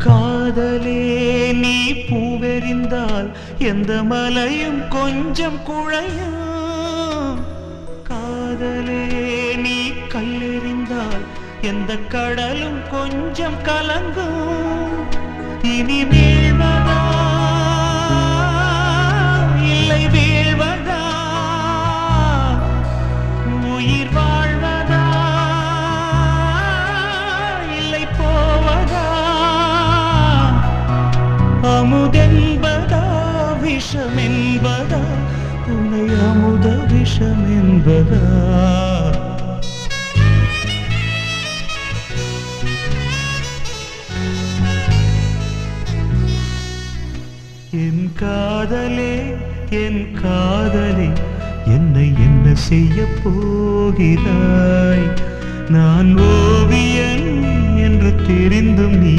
காதலே நீ பூவெறிந்தால் எந்த மலையும் கொஞ்சம் குழையும். காதலே நீ கல்லெறிந்தால் எந்த கடலும் கொஞ்சம் கலங்கும். இனி வீழ்வதா இல்லை வீழ்வதா, உயிர் வாழ்வதா இல்லை போவதா, அமுதென்பதா விஷமென்பதா, துணை அமுத விஷமென்பதா. என் காதலே என் காதலே என்னை என்ன செய்ய போகிறாய்? நான் ஓவியன் என்று தெரிந்தும் நீ